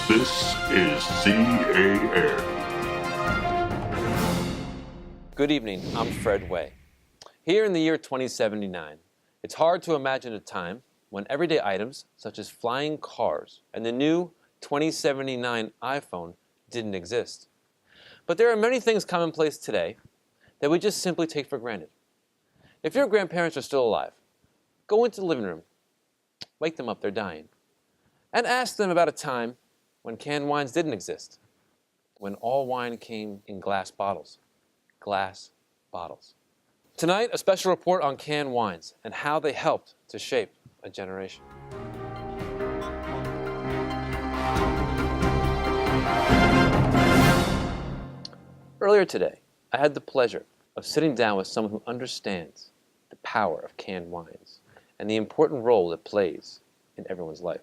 This is CAN. Good evening, I'm Fred Way. Here in the year 2079, it's hard to imagine a time when everyday items such as flying cars and the new 2079 iPhone didn't exist. But there are many things commonplace today that we just simply take for granted. If your grandparents are still alive, go into the living room, wake them up, they're dying, and ask them about a time when canned wines didn't exist, when all wine came in glass bottles. Glass bottles. Tonight, a special report on canned wines and how they helped to shape a generation. Earlier today, I had the pleasure of sitting down with someone who understands the power of canned wines and the important role it plays in everyone's life.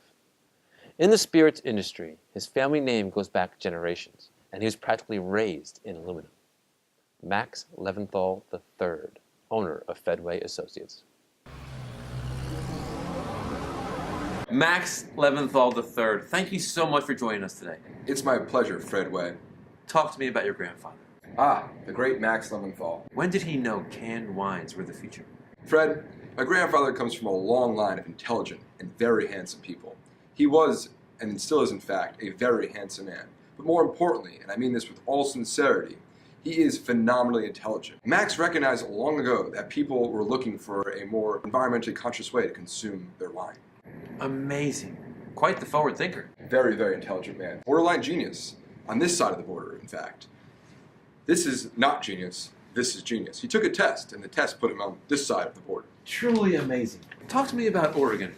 In the spirits industry, his family name goes back generations, and he was practically raised in aluminum. Max Leventhal III, owner of Fedway Associates. Max Leventhal III, thank you so much for joining us today. It's my pleasure, Fred Way. Talk to me about your grandfather. The great Max Leventhal. When did he know canned wines were the future? Fred, my grandfather comes from a long line of intelligent and very handsome people. He was, and still is in fact, a very handsome man. But more importantly, and I mean this with all sincerity, he is phenomenally intelligent. Max recognized long ago that people were looking for a more environmentally conscious way to consume their wine. Amazing. Quite the forward thinker. Very, very intelligent man. Borderline genius. On this side of the border, in fact. This is not genius. This is genius. He took a test, and the test put him on this side of the border. Truly amazing. Talk to me about Oregon.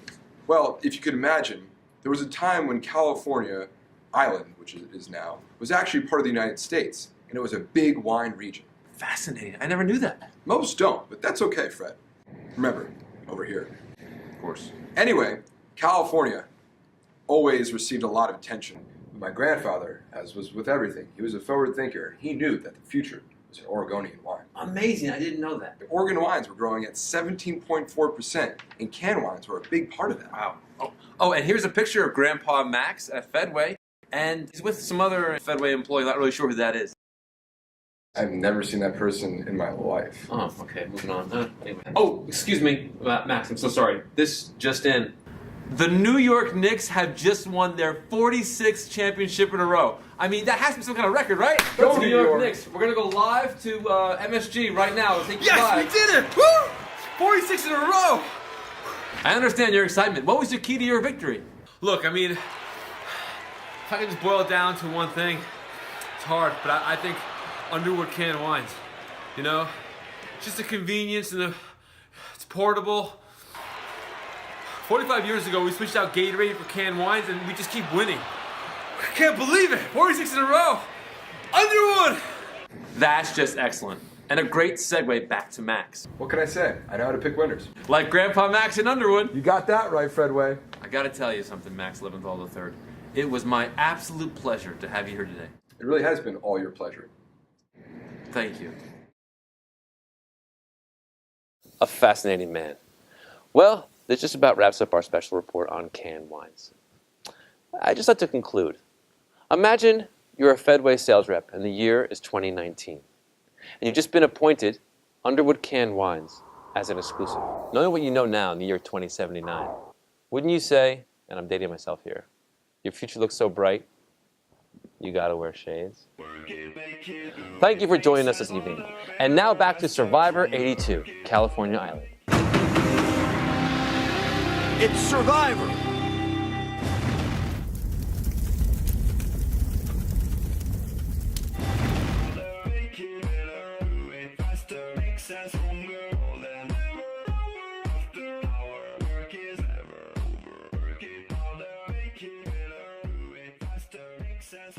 Well, if you could imagine, there was a time when California Island, which it is now, was actually part of the United States, and it was a big wine region. Fascinating. I never knew that. Most don't, but that's okay, Fred. Remember, over here. Of course. Anyway, California always received a lot of attention. My grandfather, as was with everything, he was a forward thinker. He knew that the future was in Oregonian wine. Amazing. I didn't know that. The Oregon wines were growing at 17.4%, and canned wines were a big part of that. Wow. Oh, and here's a picture of Grandpa Max at Fedway, and he's with some other Fedway employee. Not really sure who that is. I've never seen that person in my life. Oh, okay. Moving on. Anyway. Oh, excuse me, Max. I'm so sorry. This just in. The New York Knicks have just won their 46th championship in a row. I mean, that has to be some kind of record, right? Go New York Knicks. We're going to go live to MSG right now. We'll take you Yes, live. we did it! Woo! 46 in a row! I understand your excitement. What was the key to your victory? Look, I mean, if I can just boil it down to one thing, it's hard, but I think Underwood canned wines. You know? It's just a convenience and it's portable. 45 years ago, we switched out Gatorade for canned wines, and we just keep winning. I can't believe it! 46 in a row! Underwood! That's just excellent. And a great segue back to Max. What can I say? I know how to pick winners. Like Grandpa Max in Underwood. You got that right, Fred Way. I gotta tell you something, Max Leventhal III. It was my absolute pleasure to have you here today. It really has been all your pleasure. Thank you. A fascinating man. Well, this just about wraps up our special report on canned wines. I'd just like to conclude. Imagine you're a Fedway sales rep and the year is 2019. And you've just been appointed Underwood Canned Wines as an exclusive. Knowing what you know now in the year 2079, wouldn't you say, and I'm dating myself here, your future looks so bright, you gotta wear shades? Thank you for joining us this evening. And now back to Survivor 82, California Island. It's Survivor. Success